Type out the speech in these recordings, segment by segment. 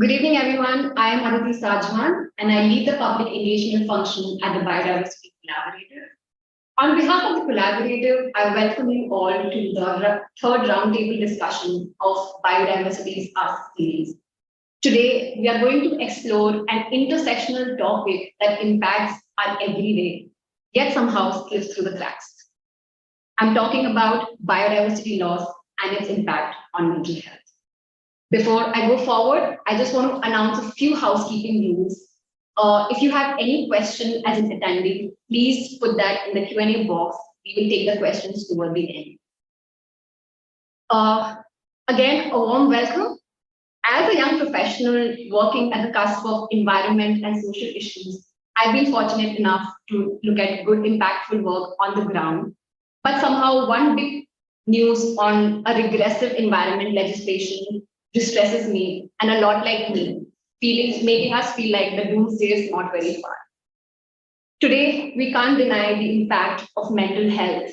Good evening, everyone. I am Aditi Sajjan, and I lead the public engagement function at the Biodiversity Collaborative. On behalf of the collaborative, I welcome you all to the third roundtable discussion of Biodiversity's Us series. Today, we are going to explore an intersectional topic that impacts our everyday, yet somehow slips through the cracks. I'm talking about biodiversity loss and its impact on mental health. Before I go forward, I just want to announce a few housekeeping rules. If you have any question as an attendee, please put that in the Q&A box. We will take the questions toward the end. Again, a warm welcome. As a young professional working at the cusp of environment and social issues, I've been fortunate enough to look at good, impactful work on the ground. But somehow one big news on a regressive environment legislation distresses me, and a lot like me, making us feel like the doomsday is not very far. Today, we can't deny the impact of mental health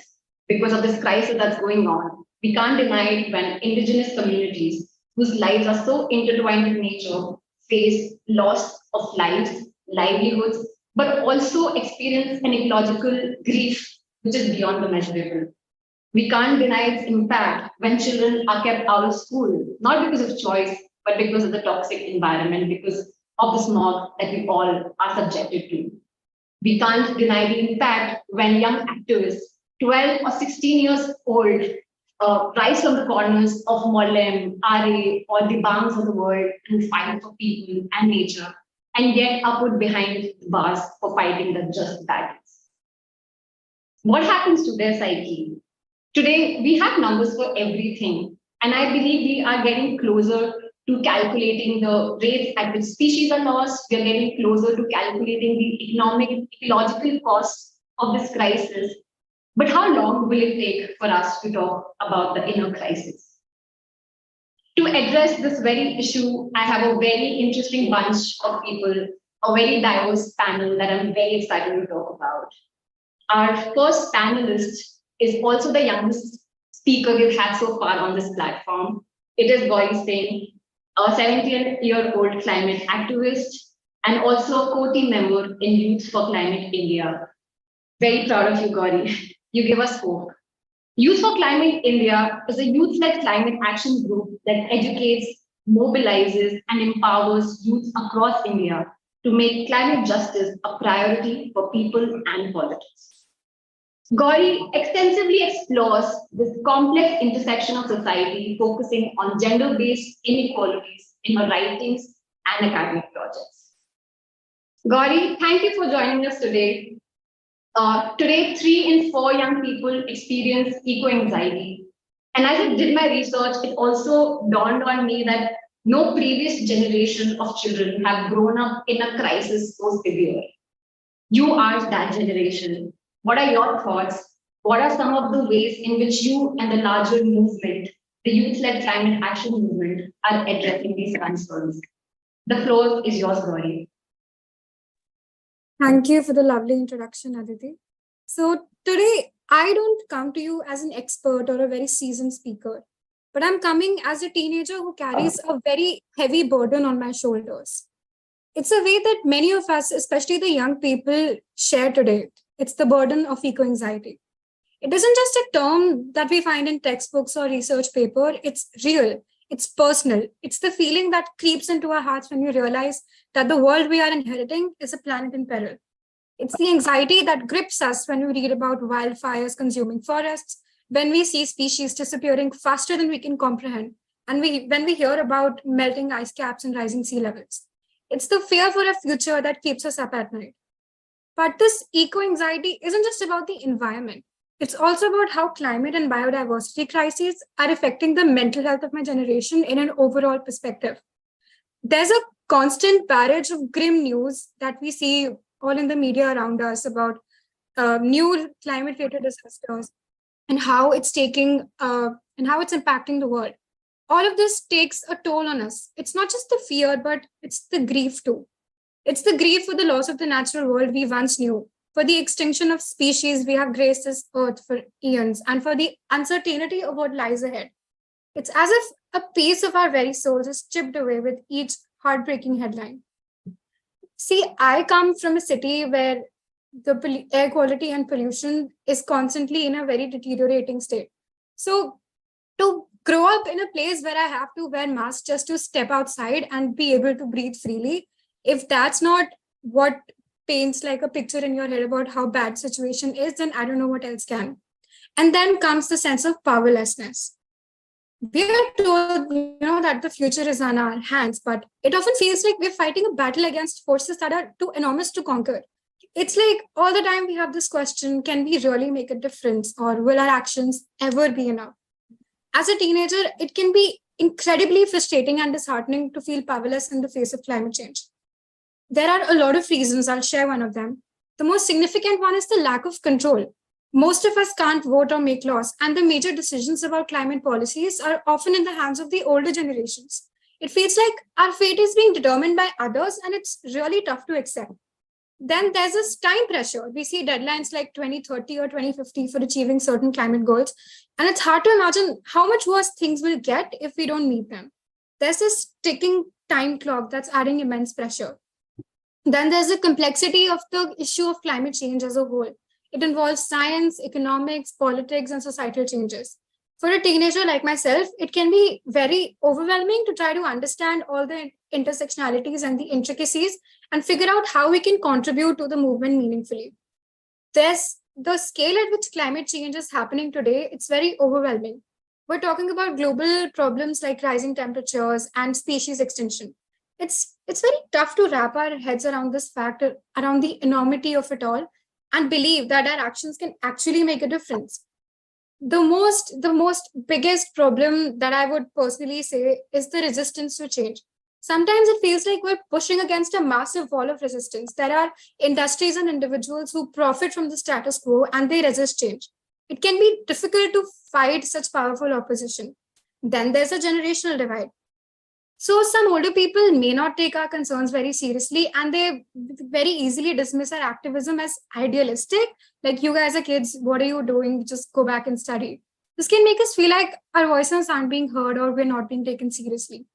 because of this crisis that's going on. We can't deny it when indigenous communities whose lives are so intertwined with nature face loss of lives, livelihoods, but also experience an ecological grief which is beyond the measurable. We can't deny its impact when children are kept out of school, not because of choice, but because of the toxic environment, because of the smog that we all are subjected to. We can't deny the impact when young activists, 12 or 16 years old, rise from the corners of Mollem, RA, or the banks of the world to fight for people and nature, and yet are put behind the bars for fighting the just battles. What happens to their psyche? Today, we have numbers for everything, and I believe we are getting closer to calculating the rates at which species are lost. We are getting closer to calculating the economic, ecological costs of this crisis. But how long will it take for us to talk about the inner crisis? To address this very issue, I have a very interesting bunch of people, a very diverse panel that I'm very excited to talk about. Our first panelist is also the youngest speaker we've had so far on this platform. It is Gauri Singh, a 17-year-old climate activist, and also a co-team member in Youth for Climate India. Very proud of you, Gauri. You give us hope. Youth for Climate India is a youth-led climate action group that educates, mobilizes, and empowers youth across India to make climate justice a priority for people and politics. Gauri extensively explores this complex intersection of society, focusing on gender-based inequalities in her writings and academic projects. Gauri, thank you for joining us today. Today, 3 in 4 young people experience eco-anxiety. And as I did my research, it also dawned on me that no previous generation of children have grown up in a crisis so severe. You are that generation. What are your thoughts? What are some of the ways in which you and the larger movement, the youth-led climate action movement, are addressing these concerns? The floor is yours, Gauri. Thank you for the lovely introduction, Aditi. So today, I don't come to you as an expert or a very seasoned speaker, but I'm coming as a teenager who carries a very heavy burden on my shoulders. It's a way that many of us, especially the young people, share today. It's the burden of eco-anxiety. It isn't just a term that we find in textbooks or research paper. It's real. It's personal. It's the feeling that creeps into our hearts when we realize that the world we are inheriting is a planet in peril. It's the anxiety that grips us when we read about wildfires consuming forests, when we see species disappearing faster than we can comprehend, and when we hear about melting ice caps and rising sea levels. It's the fear for a future that keeps us up at night. But this eco-anxiety isn't just about the environment. It's also about how climate and biodiversity crises are affecting the mental health of my generation in an overall perspective. There's a constant barrage of grim news that we see all in the media around us about new climate-related disasters and how it's impacting the world. All of this takes a toll on us. It's not just the fear, but it's the grief too. It's the grief for the loss of the natural world we once knew, for the extinction of species we have graced this earth for eons, and for the uncertainty of what lies ahead. It's as if a piece of our very souls is chipped away with each heartbreaking headline. See, I come from a city where the air quality and pollution is constantly in a very deteriorating state. So to grow up in a place where I have to wear masks just to step outside and be able to breathe freely, if that's not what paints like a picture in your head about how bad situation is, then I don't know what else can. And then comes the sense of powerlessness. We are told, that the future is on our hands, but it often feels like we're fighting a battle against forces that are too enormous to conquer. It's like all the time we have this question, can we really make a difference, or will our actions ever be enough? As a teenager, it can be incredibly frustrating and disheartening to feel powerless in the face of climate change. There are a lot of reasons. I'll share one of them. The most significant one is the lack of control. Most of us can't vote or make laws, and the major decisions about climate policies are often in the hands of the older generations. It feels like our fate is being determined by others, and it's really tough to accept. Then there's this time pressure. We see deadlines like 2030 or 2050 for achieving certain climate goals, and it's hard to imagine how much worse things will get if we don't meet them. There's this ticking time clock that's adding immense pressure. Then there's the complexity of the issue of climate change as a whole. It involves science, economics, politics, and societal changes. For a teenager like myself, it can be very overwhelming to try to understand all the intersectionalities and the intricacies and figure out how we can contribute to the movement meaningfully. There's the scale at which climate change is happening today, it's very overwhelming. We're talking about global problems like rising temperatures and species extinction. It's very tough to wrap our heads around this fact, around the enormity of it all, and believe that our actions can actually make a difference. The most biggest problem that I would personally say is the resistance to change. Sometimes it feels like we're pushing against a massive wall of resistance. There are industries and individuals who profit from the status quo and they resist change. It can be difficult to fight such powerful opposition. Then there's a generational divide. So some older people may not take our concerns very seriously, and they very easily dismiss our activism as idealistic. Like, you guys are kids, what are you doing? Just go back and study. This can make us feel like our voices aren't being heard or we're not being taken seriously.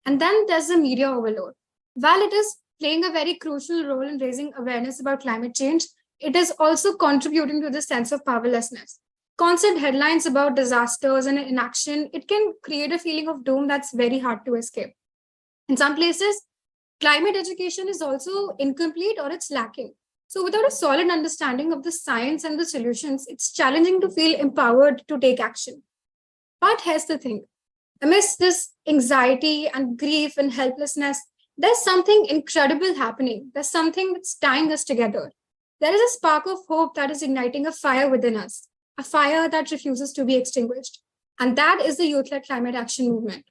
And then there's the media overload. While it is playing a very crucial role in raising awareness about climate change, it is also contributing to the sense of powerlessness. Constant headlines about disasters and inaction, it can create a feeling of doom that's very hard to escape. In some places, climate education is also incomplete or it's lacking. So without a solid understanding of the science and the solutions, it's challenging to feel empowered to take action. But here's the thing. Amidst this anxiety and grief and helplessness, there's something incredible happening. There's something that's tying us together. There is a spark of hope that is igniting a fire within us, a fire that refuses to be extinguished. And that is the youth-led climate action movement.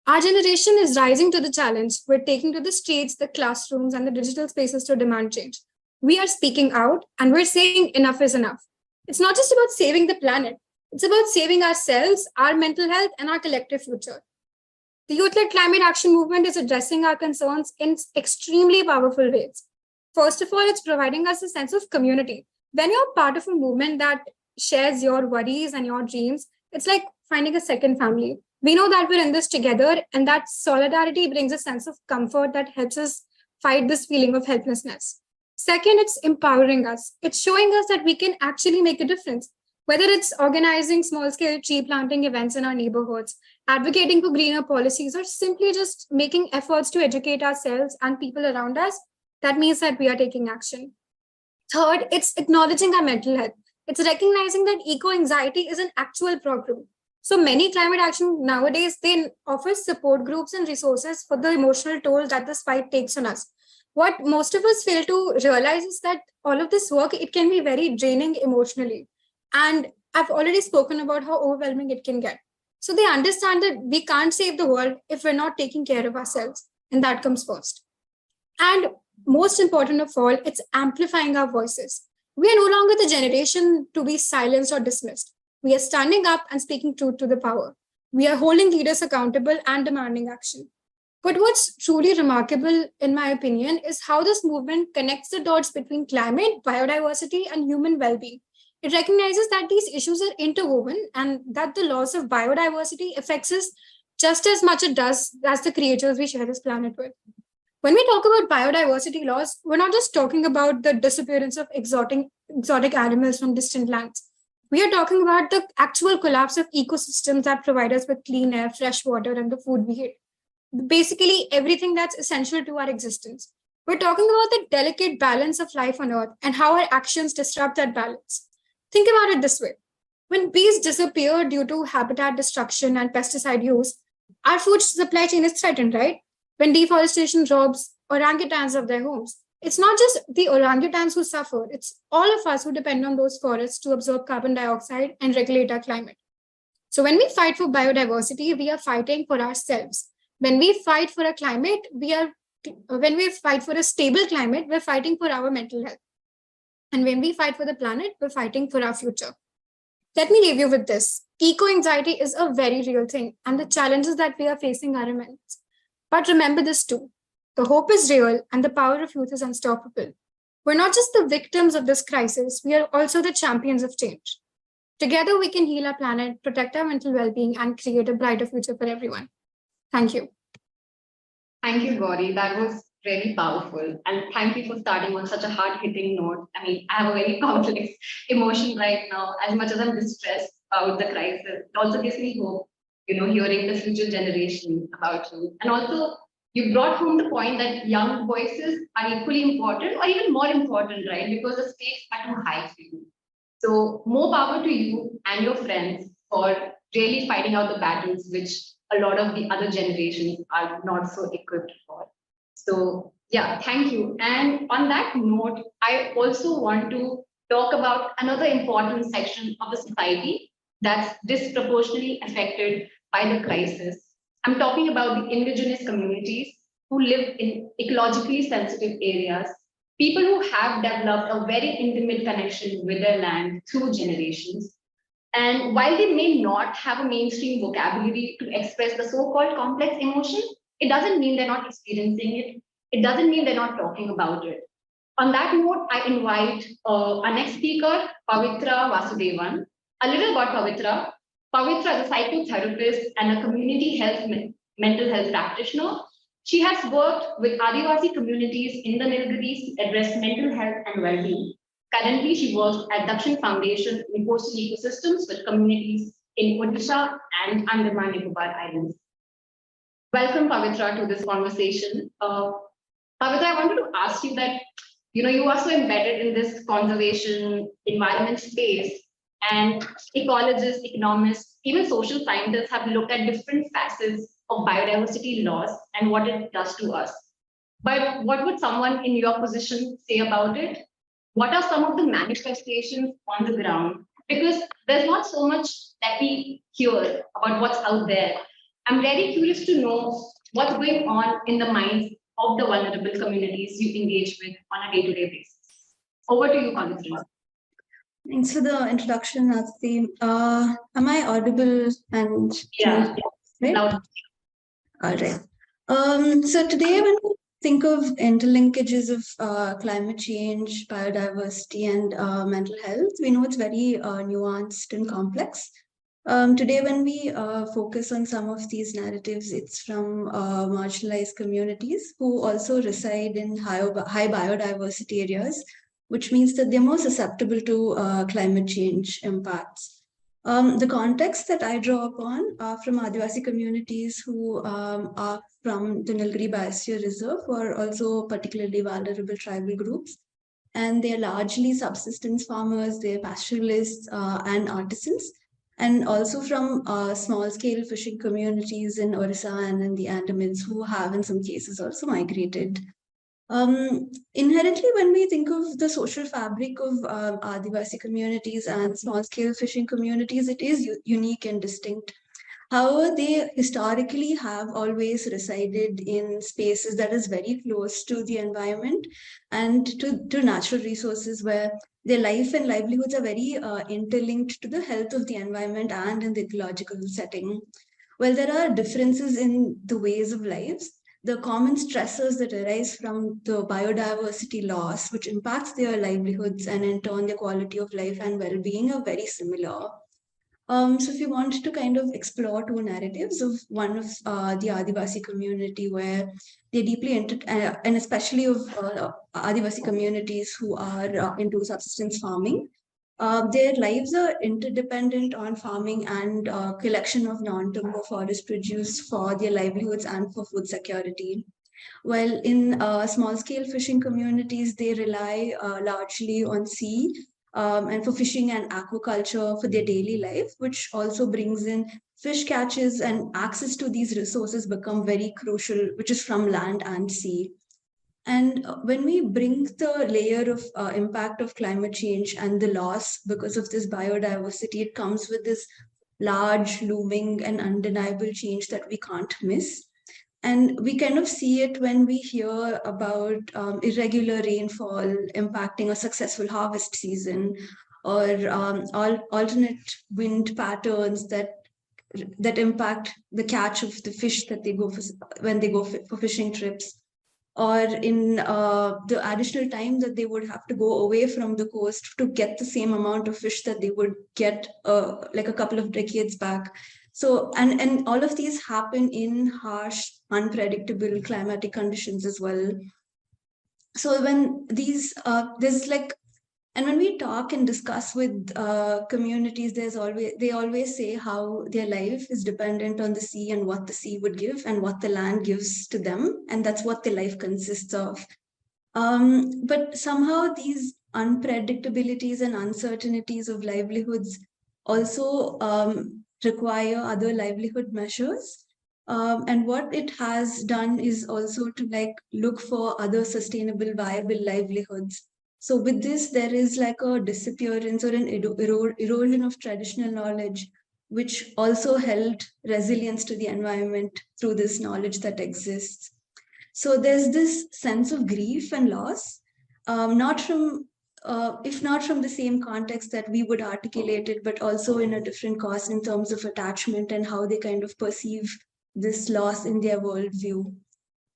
Our generation is rising to the challenge. We're taking to the streets, the classrooms, and the digital spaces to demand change. We are speaking out and we're saying enough is enough. It's not just about saving the planet. It's about saving ourselves, our mental health, and our collective future. The youth-led climate action movement is addressing our concerns in extremely powerful ways. First of all, it's providing us a sense of community. When you're part of a movement that shares your worries and your dreams, it's like finding a second family. We know that we're in this together, and that solidarity brings a sense of comfort that helps us fight this feeling of helplessness. Second, it's empowering us. It's showing us that we can actually make a difference, whether it's organizing small-scale tree planting events in our neighborhoods, advocating for greener policies, or simply just making efforts to educate ourselves and people around us. That means that we are taking action. Third, it's acknowledging our mental health. It's recognizing that eco-anxiety is an actual problem. So many climate action nowadays, they offer support groups and resources for the emotional toll that this fight takes on us. What most of us fail to realize is that all of this work, it can be very draining emotionally. And I've already spoken about how overwhelming it can get. So they understand that we can't save the world if we're not taking care of ourselves. And that comes first. And most important of all, it's amplifying our voices. We are no longer the generation to be silenced or dismissed. We are standing up and speaking truth to the power. We are holding leaders accountable and demanding action. But what's truly remarkable, in my opinion, is how this movement connects the dots between climate, biodiversity, and human well-being. It recognizes that these issues are interwoven and that the loss of biodiversity affects us just as much it does as the creatures we share this planet with. When we talk about biodiversity loss, we're not just talking about the disappearance of exotic animals from distant lands. We are talking about the actual collapse of ecosystems that provide us with clean air, fresh water, and the food we eat. Basically, everything that's essential to our existence. We're talking about the delicate balance of life on Earth and how our actions disrupt that balance. Think about it this way. When bees disappear due to habitat destruction and pesticide use, our food supply chain is threatened, right? When deforestation robs orangutans of their homes, it's not just the orangutans who suffer, it's all of us who depend on those forests to absorb carbon dioxide and regulate our climate. So when we fight for biodiversity, we are fighting for ourselves. When we fight for a climate, when we fight for a stable climate, we're fighting for our mental health. And when we fight for the planet, we're fighting for our future. Let me leave you with this. Eco-anxiety is a very real thing, and the challenges that we are facing are immense. But remember this too. The hope is real, and the power of youth is unstoppable. We're not just the victims of this crisis, we are also the champions of change. Together, we can heal our planet, protect our mental well-being, and create a brighter future for everyone. Thank you. Thank you, Gauri. That was really powerful. And thank you for starting on such a hard-hitting note. I mean, I have a very complex emotion right now. As much as I'm distressed about the crisis, it also gives me hope, hearing the future generation about you. And also, you brought home the point that young voices are equally important or even more important, right? Because the stakes are too high for you. So more power to you and your friends for really fighting out the battles which a lot of the other generations are not so equipped for. So yeah, thank you. And on that note, I also want to talk about another important section of the society that's disproportionately affected by the crisis. I'm talking about the indigenous communities who live in ecologically sensitive areas, people who have developed a very intimate connection with their land through generations. And while they may not have a mainstream vocabulary to express the so-called complex emotion, it doesn't mean they're not experiencing it. It doesn't mean they're not talking about it. On that note, I invite our next speaker, Pavitra Vasudevan. A little about Pavitra. Pavitra is a psychotherapist and a community mental health practitioner. She has worked with Adivasi communities in the Nilgiris to address mental health and well-being. Currently, she works at Dakshin Foundation in coastal ecosystems with communities in Odisha and Andaman Nicobar Islands. Welcome, Pavitra, to this conversation. Pavitra, I wanted to ask you that, you are so embedded in this conservation environment space, and ecologists, economists, even social scientists have looked at different facets of biodiversity loss and what it does to us. But what would someone in your position say about it? What are some of the manifestations on the ground? Because there's not so much that we hear about what's out there. I'm very curious to know what's going on in the minds of the vulnerable communities you engage with on a day-to-day basis. Over to you, Pavitra. Thanks for the introduction, Aditi. Am I audible and Yeah, right? Loud. All right. So today, when we think of interlinkages of climate change, biodiversity, and mental health, we know it's very nuanced and complex. Today, when we focus on some of these narratives, it's from marginalized communities who also reside in high biodiversity areas, which means that they're more susceptible to climate change impacts. The context that I draw upon are from Adivasi communities who are from the Nilgiri Biosphere Reserve, who are also particularly vulnerable tribal groups. And they're largely subsistence farmers, they're pastoralists and artisans, and also from small-scale fishing communities in Orissa and in the Andamans who have in some cases also migrated. Inherently, when we think of the social fabric of Adivasi communities and small-scale fishing communities, it is unique and distinct. However, they historically have always resided in spaces that is very close to the environment and to natural resources where their life and livelihoods are very interlinked to the health of the environment and in the ecological setting. While there are differences in the ways of lives, the common stressors that arise from the biodiversity loss, which impacts their livelihoods and in turn their quality of life and well-being, are very similar. So if you want to kind of explore two narratives of one of the Adivasi community where they're deeply into, and especially of Adivasi communities who are into subsistence farming, their lives are interdependent on farming and collection of non-timber forest produce for their livelihoods and for food security. While in small-scale fishing communities, they rely largely on sea and for fishing and aquaculture for their daily life, which also brings in fish catches, and access to these resources become very crucial, which is from land and sea. And when we bring the layer of impact of climate change and the loss because of this biodiversity, it comes with this large, looming, and undeniable change that we can't miss. And we kind of see it when we hear about irregular rainfall impacting a successful harvest season, or alternate wind patterns that impact the catch of the fish that they go for when they go for fishing trips, or in the additional time that they would have to go away from the coast to get the same amount of fish that they would get like a couple of decades back. So, and all of these happen in harsh, unpredictable climatic conditions as well. So when these, there's like, and when we talk and discuss with communities, they always say how their life is dependent on the sea and what the sea would give and what the land gives to them, and that's what their life consists of. But somehow these unpredictabilities and uncertainties of livelihoods also require other livelihood measures. And what it has done is also to like look for other sustainable, viable livelihoods. So with this, there is like a disappearance or an erosion of traditional knowledge, which also held resilience to the environment through this knowledge that exists. So there's this sense of grief and loss, not from, if not from the same context that we would articulate it, but also in a different cause in terms of attachment and how they kind of perceive this loss in their worldview.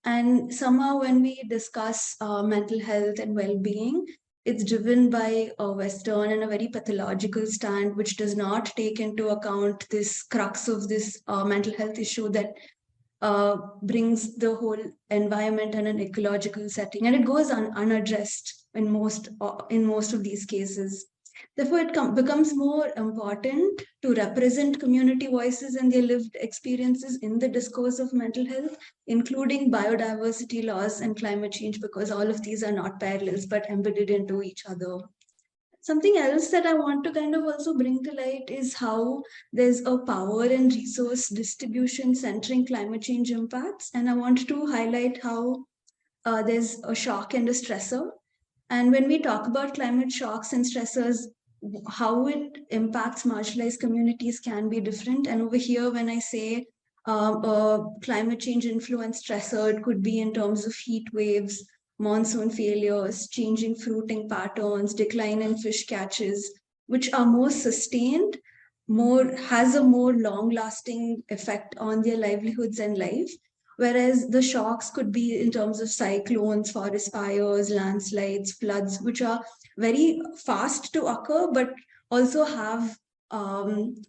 And somehow when we discuss mental health and well-being, it's driven by a Western and a very pathological stand, which does not take into account this crux of this mental health issue that brings the whole environment and an ecological setting, and it goes unaddressed in most of these cases. Therefore, it becomes more important to represent community voices and their lived experiences in the discourse of mental health, including biodiversity loss and climate change, because all of these are not parallels but embedded into each other. Something else that I want to kind of also bring to light is how there's a power and resource distribution centering climate change impacts. And I want to highlight how there's a shock and a stressor. And when we talk about climate shocks and stressors, how it impacts marginalized communities can be different. And over here, when I say climate change influenced stressor, it could be in terms of heat waves, monsoon failures, changing fruiting patterns, decline in fish catches, which are more sustained, has a more long-lasting effect on their livelihoods and life. Whereas the shocks could be in terms of cyclones, forest fires, landslides, floods, which are very fast to occur, but also have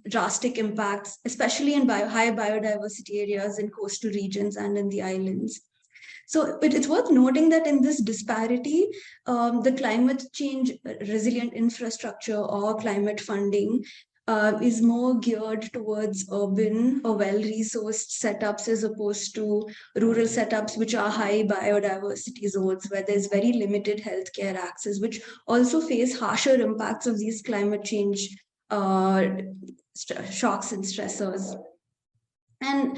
drastic impacts, especially in high biodiversity areas in coastal regions and in the islands. So it's worth noting that in this disparity, the climate change resilient infrastructure or climate funding is more geared towards urban or well-resourced setups as opposed to rural setups, which are high biodiversity zones where there's very limited healthcare access, which also face harsher impacts of these climate change shocks and stressors. And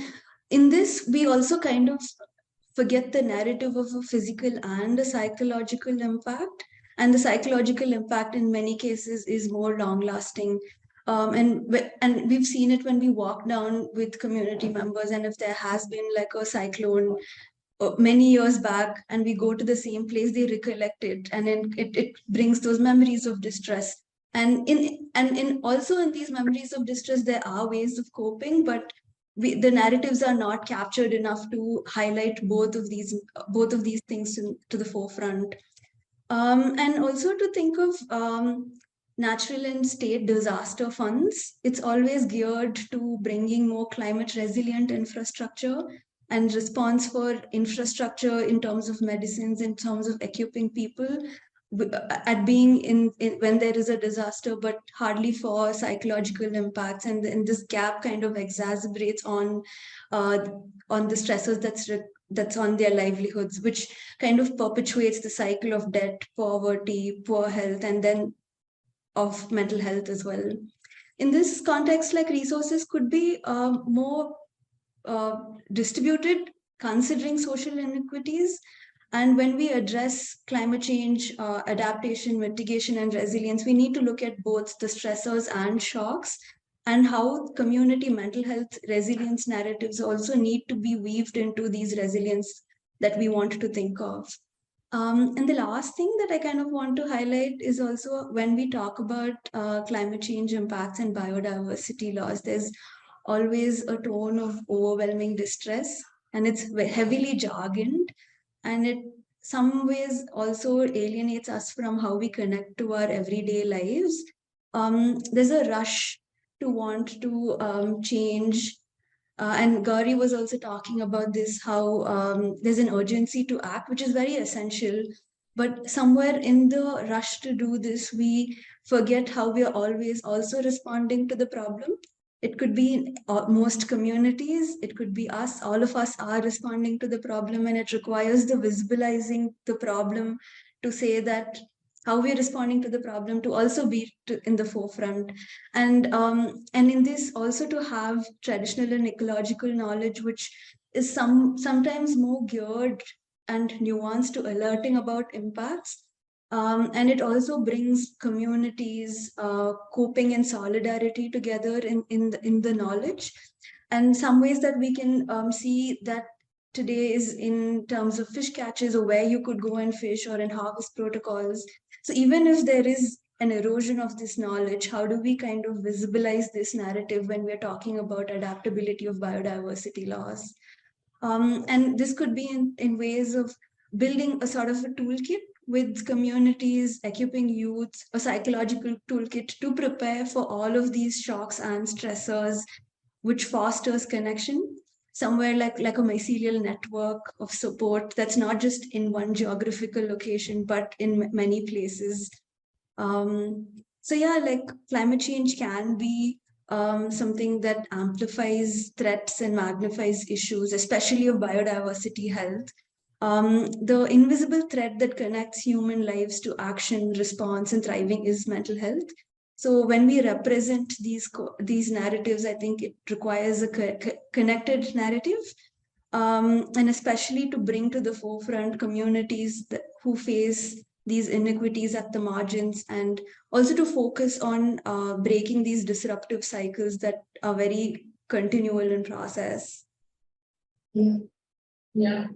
in this, we also kind of forget the narrative of a physical and a psychological impact. And the psychological impact in many cases is more long lasting. And we've seen it when we walk down with community members, and if there has been like a cyclone many years back and we go to the same place, they recollect it, and it brings those memories of distress. And in also in these memories of distress, there are ways of coping, but the narratives are not captured enough to highlight both of these things to the forefront. And also to think of natural and state disaster funds, it's always geared to bringing more climate resilient infrastructure and response for infrastructure in terms of medicines, in terms of equipping people at being in when there is a disaster, but hardly for psychological impacts. And this gap kind of exacerbates uh, on the stressors that's on their livelihoods, which kind of perpetuates the cycle of debt, poverty, poor health, and then of mental health as well. In this context, like resources could be more distributed, considering social inequities. And when we address climate change, adaptation, mitigation, and resilience, we need to look at both the stressors and shocks, and how community mental health resilience narratives also need to be weaved into these resilience that we want to think of. And the last thing that I kind of want to highlight is also when we talk about climate change impacts and biodiversity loss, there's always a tone of overwhelming distress, and it's heavily jargoned, and it some ways also alienates us from how we connect to our everyday lives. There's a rush to want to change, and Gauri was also talking about this, how there's an urgency to act, which is very essential. But somewhere in the rush to do this, we forget how we are always also responding to the problem. It could be in most communities, it could be us, all of us are responding to the problem, and it requires the visibilizing the problem to say that how we're responding to the problem to also be in the forefront. And in this also to have traditional and ecological knowledge, which is sometimes more geared and nuanced to alerting about impacts. And it also brings communities coping in solidarity together in the knowledge. And some ways that we can see that today is in terms of fish catches, or where you could go and fish, or in harvest protocols. So even if there is an erosion of this knowledge, how do we kind of visibilize this narrative when we're talking about adaptability of biodiversity loss? And this could be in ways of building a sort of a toolkit with communities, equipping youth, a psychological toolkit to prepare for all of these shocks and stressors, which fosters connection, somewhere like a mycelial network of support that's not just in one geographical location, but in many places. So yeah, like climate change can be something that amplifies threats and magnifies issues, especially of biodiversity health. The invisible thread that connects human lives to action, response, and thriving is mental health. So when we represent these narratives, I think it requires a connected narrative, and especially to bring to the forefront communities who face these inequities at the margins, and also to focus on breaking these disruptive cycles that are very continual in process. Yeah,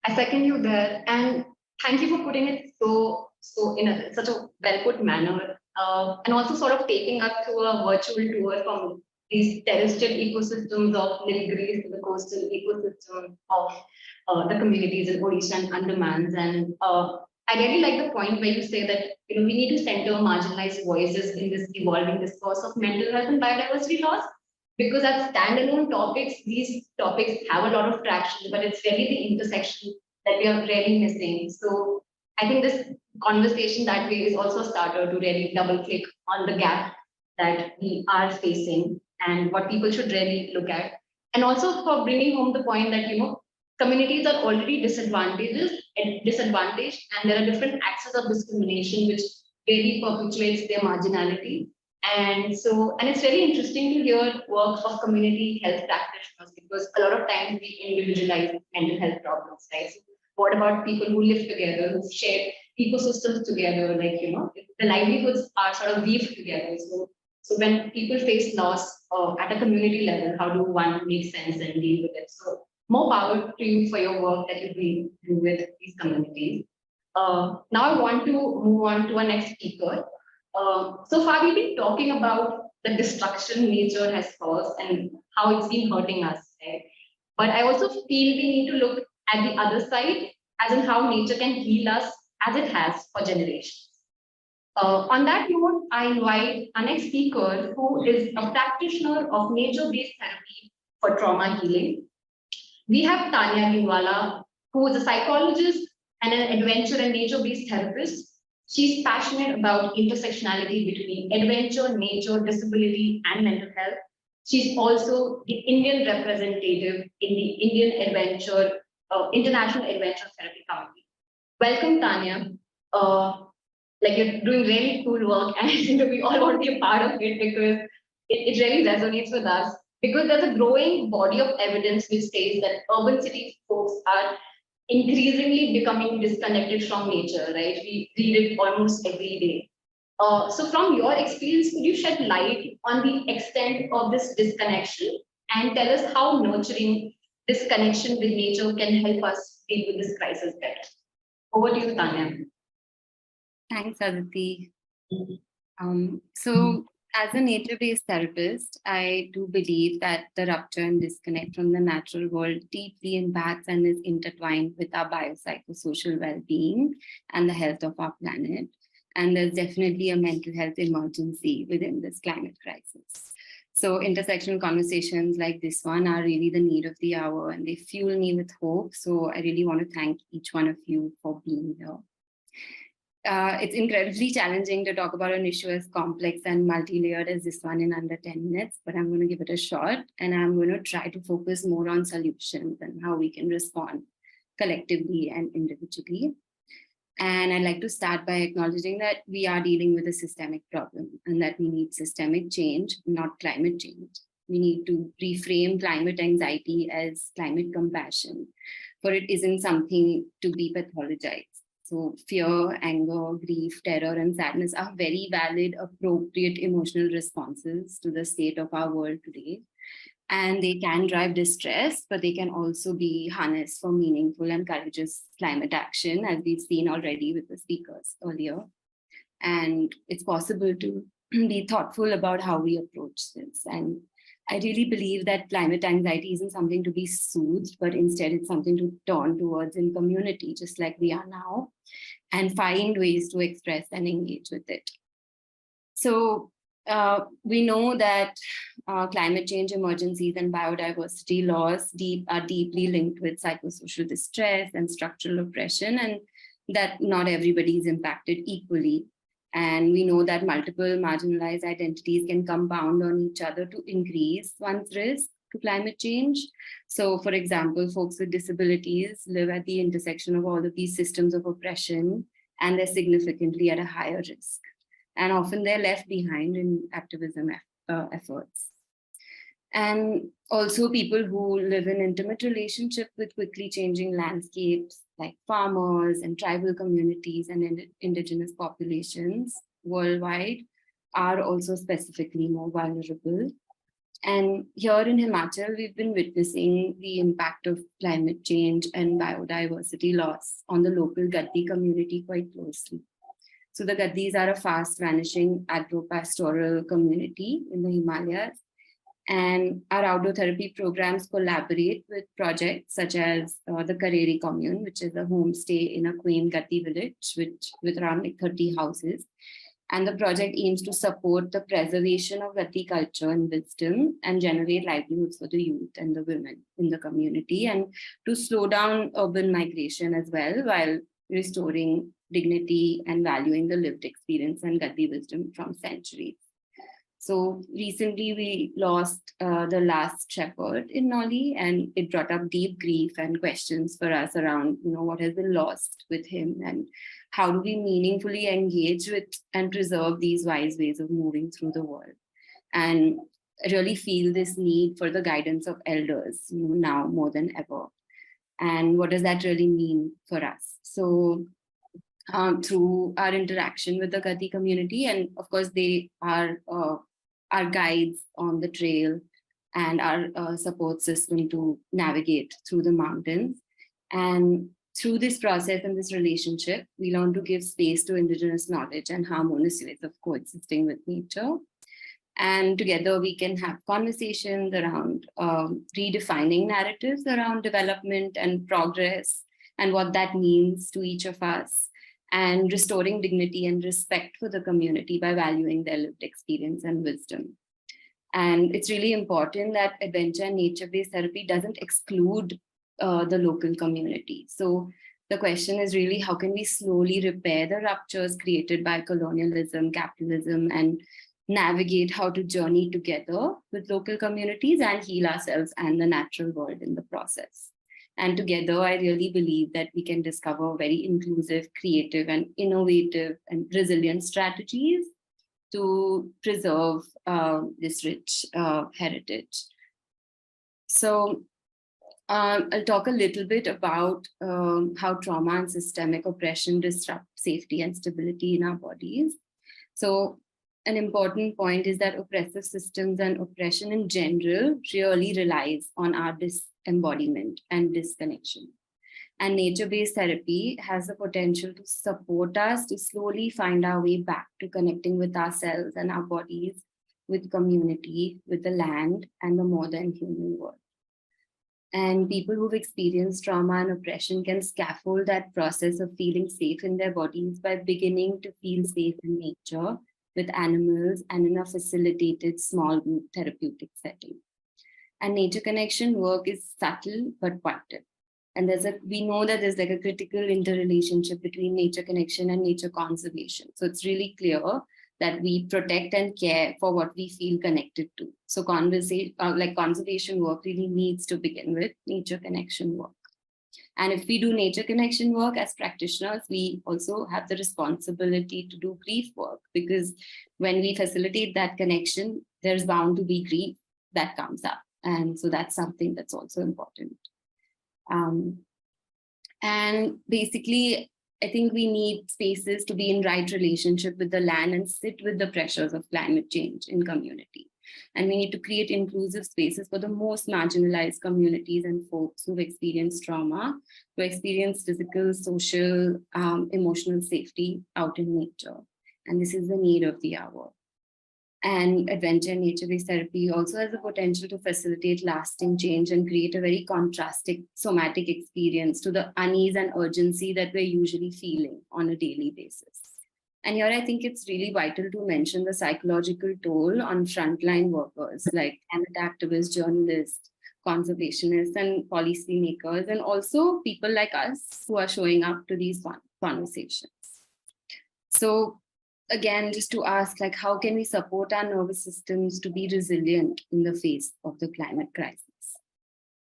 I second you there, and thank you for putting it so in such a well put manner, and also sort of taking us through a virtual tour from these terrestrial ecosystems of Nilgiris to the coastal ecosystem of the communities in Odisha and Andamans. And I really like the point where you say that we need to center marginalized voices in this evolving discourse of mental health and biodiversity loss, because as standalone topics, these topics have a lot of traction, but it's really the intersection that we are really missing. So I think this conversation that way is also a starter to really double click on the gap that we are facing and what people should really look at. And also for bringing home the point that, communities are already disadvantaged, and there are different axes of discrimination which really perpetuates their marginality. And it's very interesting to hear work of community health practitioners, because a lot of times we individualize mental health problems, right? So what about people who live together, who share ecosystems together, like, the livelihoods are sort of weaved together. So when people face loss at a community level, how do one make sense and deal with it? So more power to you for your work that you've been doing with these communities. Now I want to move on to our next speaker. So far, we've been talking about the destruction nature has caused and how it's been hurting us, right? But I also feel we need to look at the other side, as in how nature can heal us as it has for generations. On that note, I invite our next speaker, who is a practitioner of nature-based therapy for trauma healing. We have Tanya Ginwala, who is a psychologist and an adventure and nature-based therapist. She's passionate about intersectionality between adventure, nature, disability, and mental health. She's also the Indian representative in the International Adventure Therapy Committee. Welcome, Tanya. You're doing really cool work, and we all want to be a part of it because it really resonates with us. Because there's a growing body of evidence which says that urban city folks are increasingly becoming disconnected from nature, right? We read it almost every day. So from your experience, could you shed light on the extent of this disconnection and tell us how nurturing this connection with nature can help us deal with this crisis better? Over to you, Tanya. Thanks, Aditi. So as a nature-based therapist, I do believe that the rupture and disconnect from the natural world deeply impacts and is intertwined with our biopsychosocial well-being and the health of our planet. And there's definitely a mental health emergency within this climate crisis. So intersectional conversations like this one are really the need of the hour, and they fuel me with hope. So I really want to thank each one of you for being here. It's incredibly challenging to talk about an issue as complex and multi-layered as this one in under 10 minutes, but I'm going to give it a shot, and I'm going to try to focus more on solutions and how we can respond collectively and individually. And I'd like to start by acknowledging that we are dealing with a systemic problem and that we need systemic change, not climate change. We need to reframe climate anxiety as climate compassion, for it isn't something to be pathologized. So fear, anger, grief, terror, and sadness are very valid, appropriate emotional responses to the state of our world today. And they can drive distress, but they can also be harnessed for meaningful and courageous climate action, as we've seen already with the speakers earlier. And it's possible to be thoughtful about how we approach this. And I really believe that climate anxiety isn't something to be soothed, but instead it's something to turn towards in community, just like we are now, and find ways to express and engage with it. So we know that climate change emergencies and biodiversity loss are deeply linked with psychosocial distress and structural oppression, and that not everybody is impacted equally. And we know that multiple marginalized identities can compound on each other to increase one's risk to climate change. So, for example, folks with disabilities live at the intersection of all of these systems of oppression, and they're significantly at a higher risk. And often they're left behind in activism efforts. And also people who live in intimate relationship with quickly changing landscapes, like farmers and tribal communities and indigenous populations worldwide, are also specifically more vulnerable. And here in Himachal, we've been witnessing the impact of climate change and biodiversity loss on the local Gaddi community quite closely. So the Gaddis are a fast vanishing agro-pastoral community in the Himalayas. And our outdoor therapy programs collaborate with projects such as the Kareri commune, which is a homestay in a quaint Gaddi village with around 30 houses. And the project aims to support the preservation of Gaddi culture and wisdom and generate livelihoods for the youth and the women in the community, and to slow down urban migration as well, while restoring dignity and valuing the lived experience and Gaddi wisdom from centuries. So recently we lost the last shepherd in Noli, and it brought up deep grief and questions for us around, what has been lost with him, and how do we meaningfully engage with and preserve these wise ways of moving through the world. And I really feel this need for the guidance of elders now more than ever. And what does that really mean for us? So through our interaction with the Gaddi community, and of course they are our guides on the trail and our support system to navigate through the mountains. And through this process and this relationship, we learn to give space to indigenous knowledge and harmonious ways of coexisting with nature. And together we can have conversations around redefining narratives around development and progress and what that means to each of us. and restoring dignity and respect for the community by valuing their lived experience and wisdom. And it's really important that adventure and nature-based therapy doesn't exclude the local community. So the question is really, how can we slowly repair the ruptures created by colonialism, capitalism, and navigate how to journey together with local communities and heal ourselves and the natural world in the process. And together, I really believe that we can discover very inclusive, creative, and innovative and resilient strategies to preserve this rich heritage. So I'll talk a little bit about how trauma and systemic oppression disrupt safety and stability in our bodies. So an important point is that oppressive systems and oppression in general really relies on our disembodiment and disconnection. And nature-based therapy has the potential to support us to slowly find our way back to connecting with ourselves and our bodies, with community, with the land, and the more than human world. And people who've experienced trauma and oppression can scaffold that process of feeling safe in their bodies by beginning to feel safe in nature, with animals, and in a facilitated small group therapeutic setting. And nature connection work is subtle but vital. And we know that there's like a critical interrelationship between nature connection and nature conservation. So it's really clear that we protect and care for what we feel connected to. So conservation work really needs to begin with nature connection work. And if we do nature connection work as practitioners, we also have the responsibility to do grief work, because when we facilitate that connection, there's bound to be grief that comes up. And so that's something that's also important. And basically, I think we need spaces to be in right relationship with the land and sit with the pressures of climate change in community. And we need to create inclusive spaces for the most marginalized communities and folks who've experienced trauma, who experience physical, social, emotional safety out in nature. And this is the need of the hour. And adventure and nature-based therapy also has the potential to facilitate lasting change and create a very contrasting somatic experience to the unease and urgency that we're usually feeling on a daily basis. And here I think it's really vital to mention the psychological toll on frontline workers like climate activists, journalists, conservationists, and policymakers, and also people like us who are showing up to these conversations. So again, just to ask, like, how can we support our nervous systems to be resilient in the face of the climate crisis?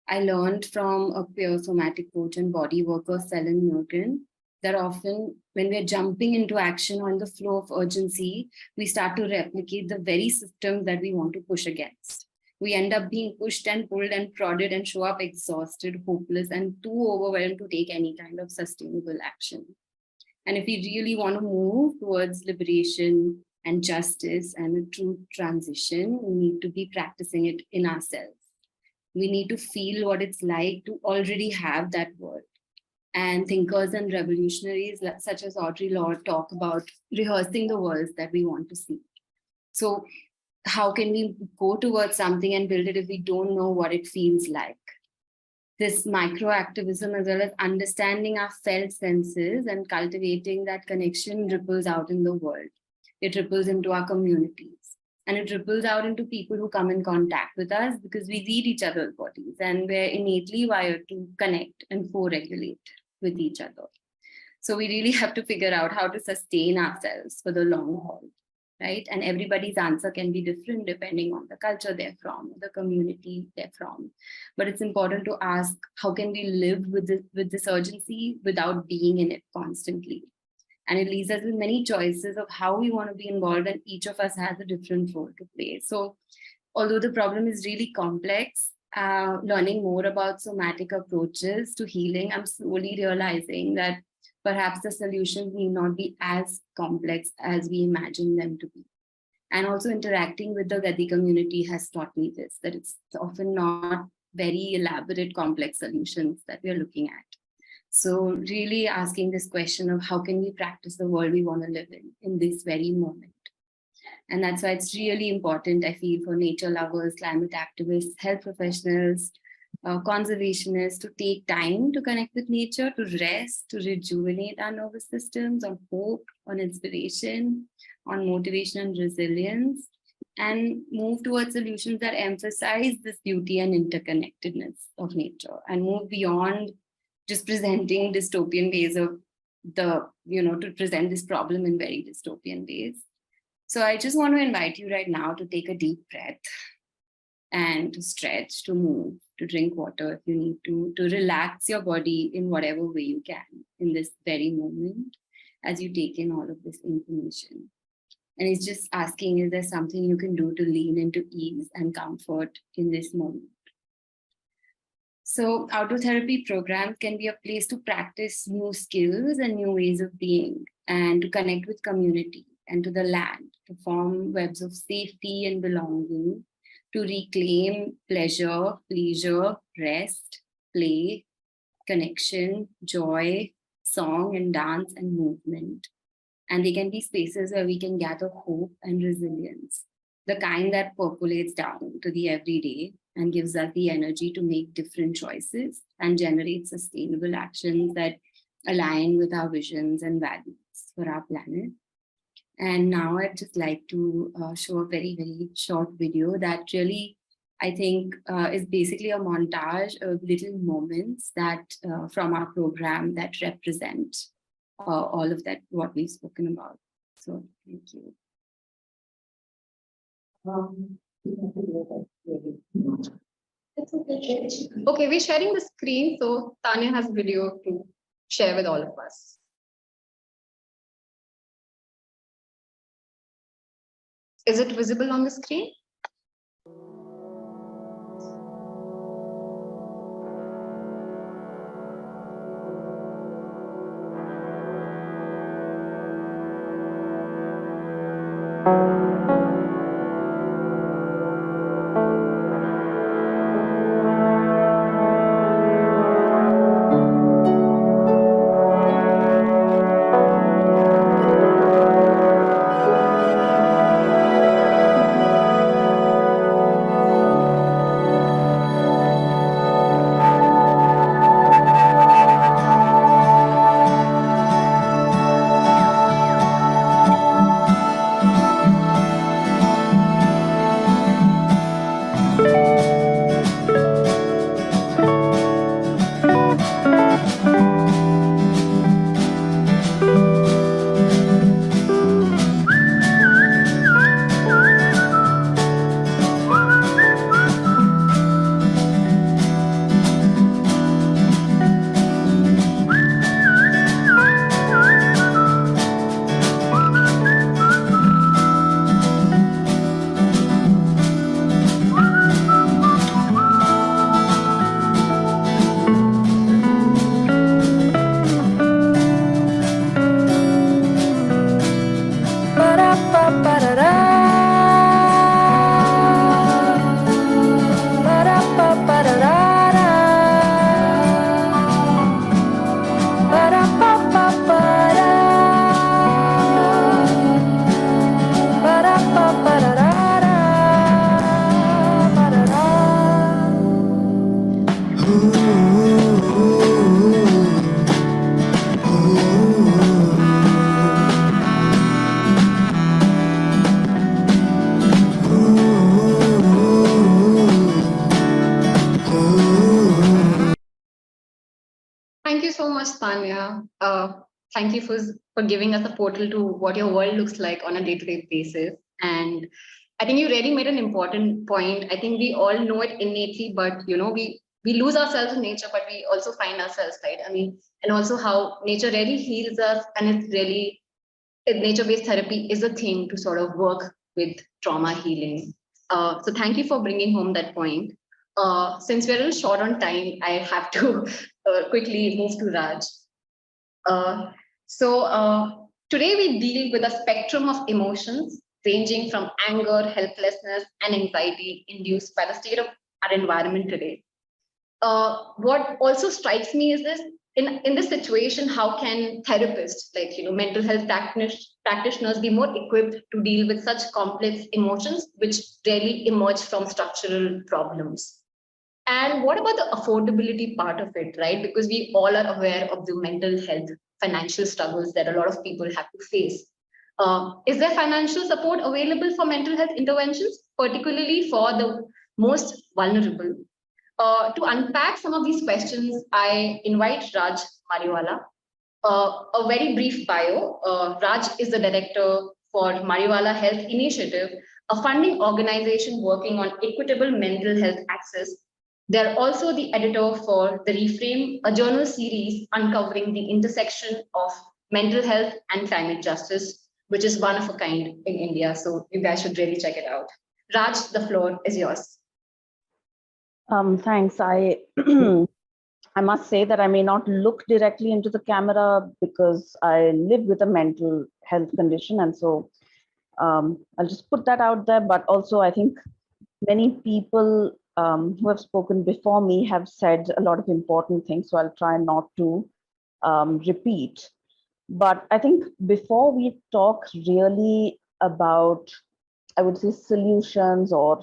I learned from a peer somatic coach and body worker, Selen Nurgen, that often when we're jumping into action or in the flow of urgency, we start to replicate the very systems that we want to push against. We end up being pushed and pulled and prodded and show up exhausted, hopeless, and too overwhelmed to take any kind of sustainable action. And if we really want to move towards liberation and justice and a true transition, we need to be practicing it in ourselves. We need to feel what it's like to already have that world. And thinkers and revolutionaries such as Audre Lorde talk about rehearsing the worlds that we want to see. So how can we go towards something and build it if we don't know what it feels like? This microactivism, as well as understanding our felt senses and cultivating that connection, ripples out in the world. It ripples into our communities. And it ripples out into people who come in contact with us, because we read each other's bodies and we're innately wired to connect and co-regulate with each other. So we really have to figure out how to sustain ourselves for the long haul, right? And everybody's answer can be different depending on the culture they're from, the community they're from. But it's important to ask, how can we live with this urgency without being in it constantly? And it leaves us with many choices of how we want to be involved, and each of us has a different role to play. So although the problem is really complex, learning more about somatic approaches to healing, I'm slowly realizing that perhaps the solutions need not be as complex as we imagine them to be. And also interacting with the Gadi community has taught me this, that it's often not very elaborate, complex solutions that we're looking at. So really asking this question of how can we practice the world we want to live in this very moment. And that's why it's really important, I feel, for nature lovers, climate activists, health professionals, conservationists to take time to connect with nature, to rest, to rejuvenate our nervous systems, on hope, on inspiration, on motivation and resilience, and move towards solutions that emphasize this beauty and interconnectedness of nature and move beyond just presenting dystopian ways of to present this problem in very dystopian ways. So I just want to invite you right now to take a deep breath and to stretch, to move, to drink water if you need to relax your body in whatever way you can in this very moment as you take in all of this information. And it's just asking, is there something you can do to lean into ease and comfort in this moment? So outdoor therapy programs can be a place to practice new skills and new ways of being, and to connect with community and to the land, to form webs of safety and belonging, to reclaim pleasure, leisure, rest, play, connection, joy, song and dance and movement. And they can be spaces where we can gather hope and resilience, the kind that percolates down to the everyday and gives us the energy to make different choices and generate sustainable actions that align with our visions and values for our planet. And now I'd just like to show a very, very short video that really, I think, is basically a montage of little moments that from our program that represent all of that, what we've spoken about. So thank you. Okay, we're sharing the screen, so Tanya has a video to share with all of us. Is it visible on the screen? Thank you so much, Tanya. Thank you for giving us a portal to what your world looks like on a day-to-day basis. And I think you really made an important point. I think we all know it innately, but we lose ourselves in nature, but we also find ourselves, right? I mean, and also how nature really heals us, and it's really nature-based therapy is a thing to sort of work with trauma healing. So thank you for bringing home that point. Since we're a little short on time, I have to quickly move to Raj. Today we deal with a spectrum of emotions ranging from anger, helplessness, and anxiety induced by the state of our environment today. What also strikes me is this, in this situation, how can therapists, like mental health practitioners, be more equipped to deal with such complex emotions which rarely emerge from structural problems? And what about the affordability part of it, right? Because we all are aware of the mental health financial struggles that a lot of people have to face. Is there financial support available for mental health interventions, particularly for the most vulnerable? To unpack some of these questions, I invite Raj Mariwala. A very brief bio. Raj is the director for Mariwala Health Initiative, a funding organization working on equitable mental health access. They're also the editor for The Reframe, a journal series uncovering the intersection of mental health and climate justice, which is one of a kind in India. So you guys should really check it out. Raj, the floor is yours. Thanks. I must say that I may not look directly into the camera because I live with a mental health condition. And so I'll just put that out there. But also, I think many people who have spoken before me have said a lot of important things. So I'll try not to repeat. But I think before we talk really about, I would say, solutions or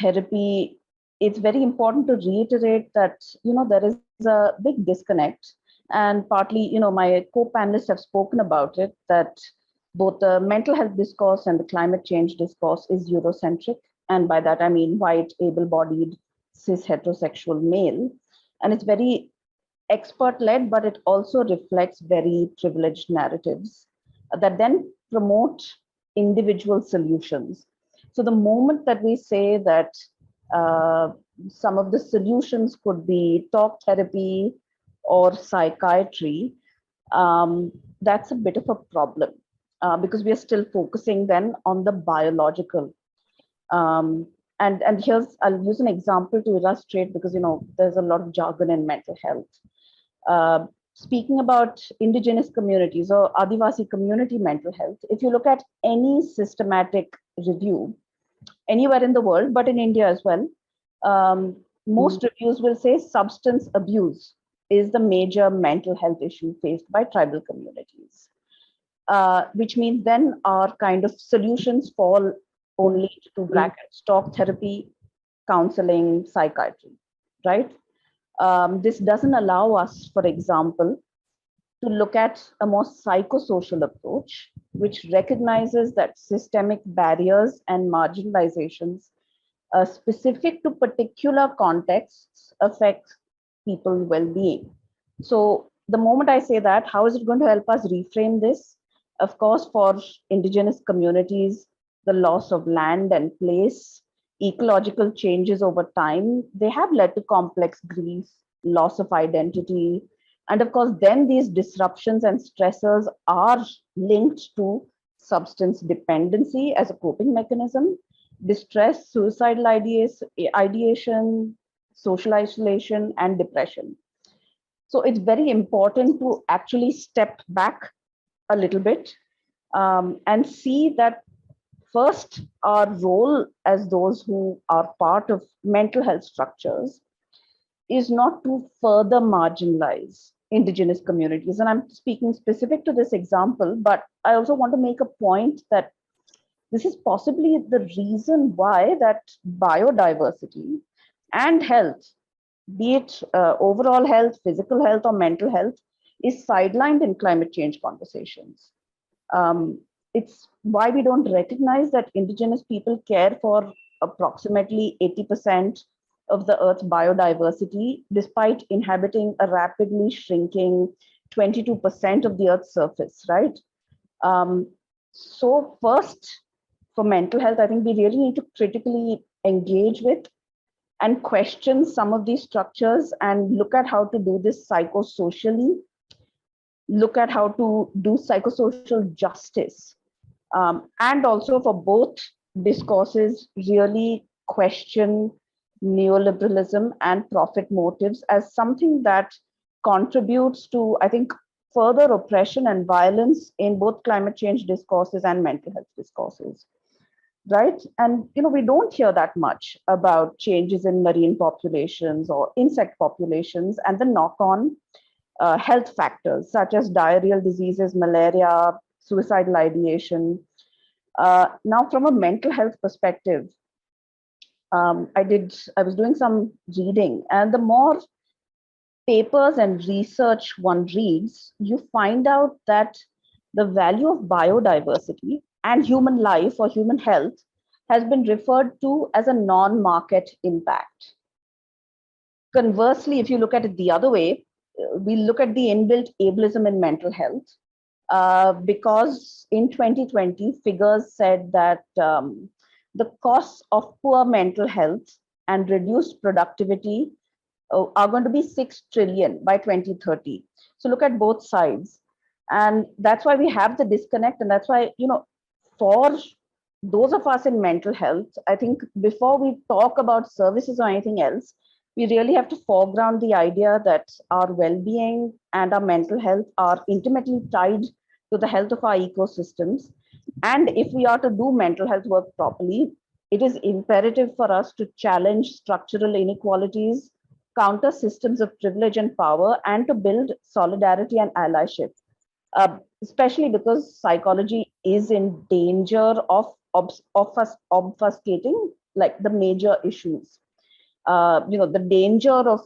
therapy, it's very important to reiterate that, there is a big disconnect. And partly, my co-panelists have spoken about it, that both the mental health discourse and the climate change discourse is Eurocentric. And by that, I mean white, able-bodied, cis heterosexual male. And it's very expert-led, but it also reflects very privileged narratives that then promote individual solutions. So the moment that we say that some of the solutions could be talk therapy or psychiatry, that's a bit of a problem because we are still focusing then on the biological. And here's, I'll use an example to illustrate because, there's a lot of jargon in mental health. Speaking about indigenous communities or Adivasi community mental health, if you look at any systematic review, anywhere in the world, but in India as well, most reviews will say substance abuse is the major mental health issue faced by tribal communities, which means then our kind of solutions fall only to brackets, talk therapy, counseling, psychiatry, right? This doesn't allow us, for example, to look at a more psychosocial approach, which recognizes that systemic barriers and marginalizations specific to particular contexts affect people's well-being. So the moment I say that, how is it going to help us reframe this? Of course, for indigenous communities, the loss of land and place, ecological changes over time, they have led to complex grief, loss of identity. And of course, then these disruptions and stressors are linked to substance dependency as a coping mechanism, distress, suicidal ideation, social isolation, and depression. So it's very important to actually step back a little bit and see that first, our role as those who are part of mental health structures is not to further marginalize indigenous communities. And I'm speaking specific to this example, but I also want to make a point that this is possibly the reason why that biodiversity and health, be it overall health, physical health, or mental health, is sidelined in climate change conversations. It's why we don't recognize that indigenous people care for approximately 80% of the Earth's biodiversity, despite inhabiting a rapidly shrinking 22% of the Earth's surface, right? So first, for mental health, I think we really need to critically engage with and question some of these structures and look at how to do this psychosocially, look at how to do psychosocial justice. And also for both discourses, really question neoliberalism and profit motives as something that contributes to, I think, further oppression and violence in both climate change discourses and mental health discourses, right? And, we don't hear that much about changes in marine populations or insect populations and the knock-on health factors such as diarrheal diseases, malaria, suicidal ideation. Now, from a mental health perspective, I was doing some reading, and the more papers and research one reads, you find out that the value of biodiversity and human life or human health has been referred to as a non-market impact. Conversely, if you look at it the other way, we look at the inbuilt ableism in mental health, because in 2020, figures said that the costs of poor mental health and reduced productivity are going to be 6 trillion by 2030. So look at both sides. And that's why we have the disconnect. And that's why, for those of us in mental health, I think before we talk about services or anything else, we really have to foreground the idea that our well-being and our mental health are intimately tied to the health of our ecosystems. And if we are to do mental health work properly, it is imperative for us to challenge structural inequalities, counter systems of privilege and power, and to build solidarity and allyship, especially because psychology is in danger of us obfuscating like the major issues. The danger of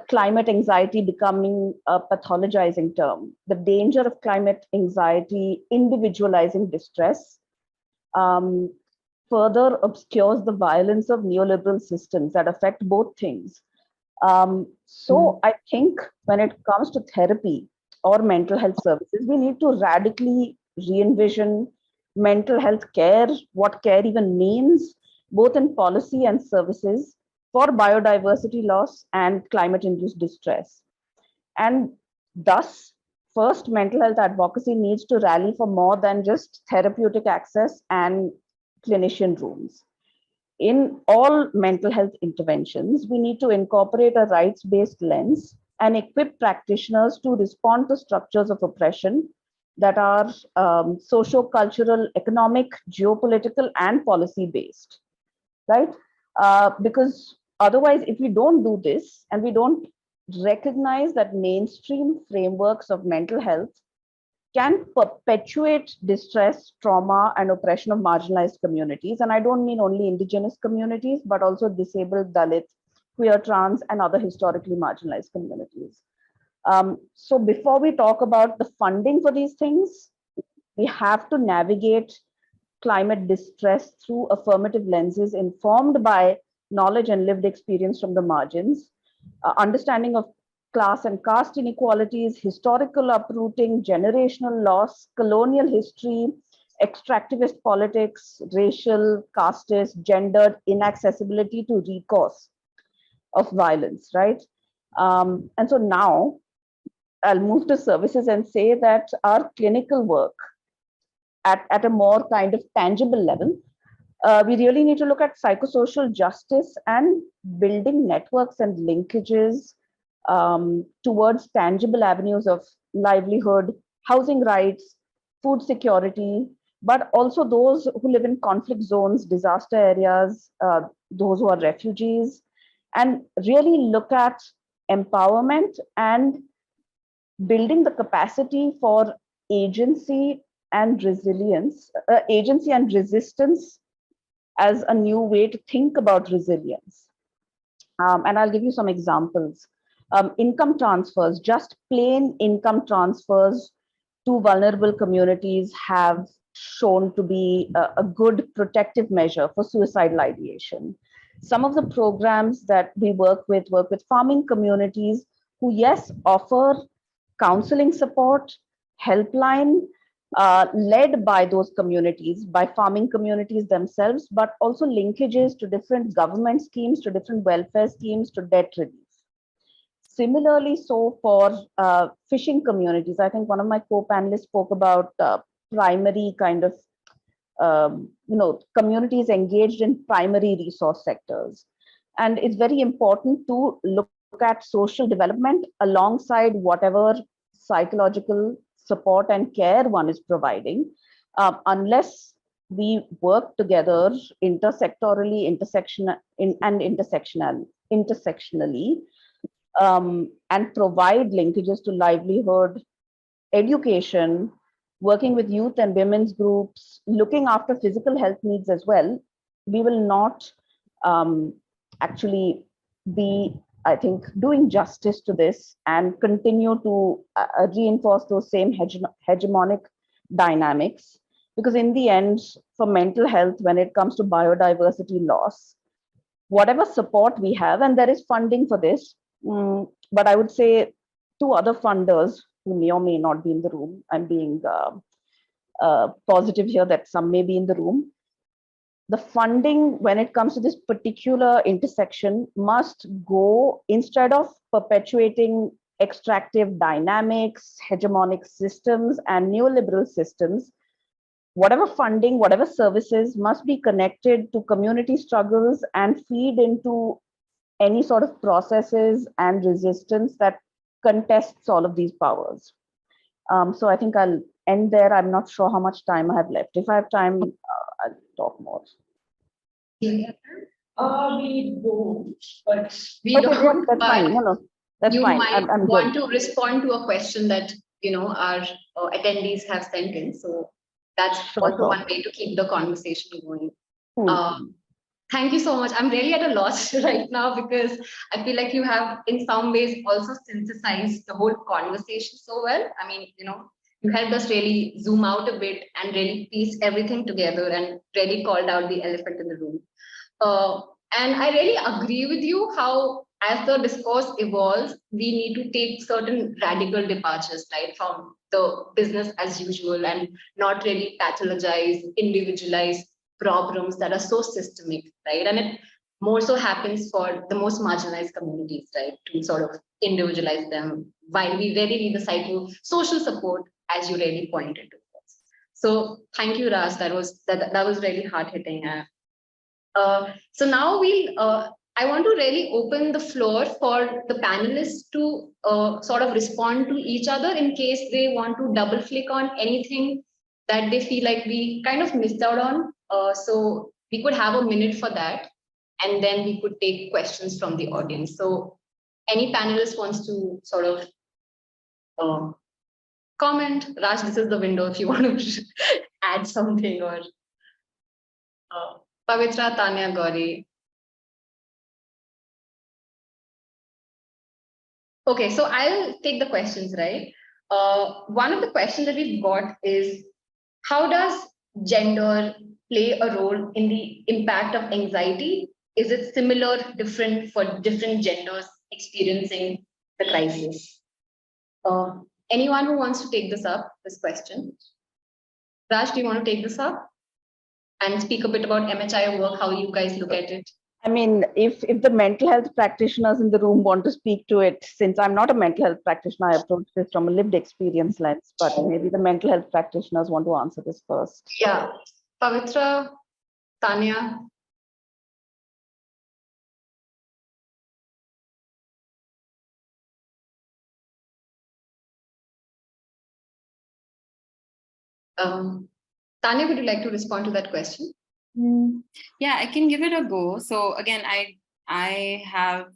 climate anxiety becoming a pathologizing term, the danger of climate anxiety individualizing distress, further obscures the violence of neoliberal systems that affect both things. So I think when it comes to therapy or mental health services, we need to radically re-envision mental health care, what care even means, both in policy and services for biodiversity loss and climate-induced distress. And thus, first, mental health advocacy needs to rally for more than just therapeutic access and clinician rooms. In all mental health interventions, we need to incorporate a rights-based lens and equip practitioners to respond to structures of oppression that are socio-cultural, economic, geopolitical, and policy-based, right? Because otherwise, if we don't do this and we don't recognize that mainstream frameworks of mental health can perpetuate distress, trauma, and oppression of marginalized communities. And I don't mean only indigenous communities, but also disabled, Dalit, queer, trans, and other historically marginalized communities. So before we talk about the funding for these things, we have to navigate climate distress through affirmative lenses informed by knowledge and lived experience from the margins, understanding of class and caste inequalities, historical uprooting, generational loss, colonial history, extractivist politics, racial, casteist, gendered inaccessibility to recourse of violence, right? And so now I'll move to services and say that our clinical work at a more kind of tangible level, we really need to look at psychosocial justice and building networks and linkages towards tangible avenues of livelihood, housing rights, food security, but also those who live in conflict zones, disaster areas, those who are refugees, and really look at empowerment and building the capacity for agency and resilience, agency and resistance as a new way to think about resilience. And I'll give you some examples. Income transfers, just plain income transfers to vulnerable communities have shown to be a good protective measure for suicidal ideation. Some of the programs that we work with farming communities who, yes, offer counseling support, helpline, led by those communities, by farming communities themselves, but also linkages to different government schemes, to different welfare schemes, to debt relief. Similarly, so for fishing communities, I think one of my co-panelists spoke about primary kind of, communities engaged in primary resource sectors. And it's very important to look at social development alongside whatever psychological support and care one is providing, unless we work together intersectorally, intersectionally, and provide linkages to livelihood, education, working with youth and women's groups, looking after physical health needs as well, we will not actually be, I think, doing justice to this and continue to reinforce those same hegemonic dynamics. Because in the end, for mental health, when it comes to biodiversity loss, whatever support we have, and there is funding for this, but I would say two other funders who may or may not be in the room, I'm being positive here that some may be in the room. The funding, when it comes to this particular intersection, must go, instead of perpetuating extractive dynamics, hegemonic systems, and neoliberal systems, whatever funding, whatever services must be connected to community struggles and feed into any sort of processes and resistance that contests all of these powers. So I think I'll end there. I'm not sure how much time I have left. If I have time, I'll talk more. We don't, but we Okay, don't. that's fine. No, that's you fine. might I'm want good. to respond to a question that our attendees have sent in. So that's also one way to keep the conversation going. Cool. Thank you so much. I'm really at a loss right now because I feel like you have in some ways also synthesized the whole conversation so well. I mean, you helped us really zoom out a bit and really piece everything together and really called out the elephant in the room. And I really agree with you how, as the discourse evolves, we need to take certain radical departures, right, from the business as usual and not really pathologize, individualize problems that are so systemic, right? And it more so happens for the most marginalized communities, right, to sort of individualize them, while we really need the social support, as you really pointed to. So thank you, Raj. That was really hard hitting. So now I want to really open the floor for the panelists to sort of respond to each other in case they want to double click on anything that they feel like we kind of missed out on. So we could have a minute for that, and then we could take questions from the audience. So any panelist wants to sort of comment. Raj, this is the window if you want to add something, or Pavitra, Tanya, Gauri. Okay, so I'll take the questions, right? One of the questions that we've got is, how does gender play a role in the impact of anxiety? Is it similar, different for different genders experiencing the crisis? Anyone who wants to take this question? Raj, do you want to take this up and speak a bit about MHI work, how you guys look at it? I mean, if the mental health practitioners in the room want to speak to it, since I'm not a mental health practitioner, I approach this from a lived experience lens, but maybe the mental health practitioners want to answer this first. Yeah, Pavitra, Tanya. Tanya, would you like to respond to that question? Yeah, I can give it a go. So again, I have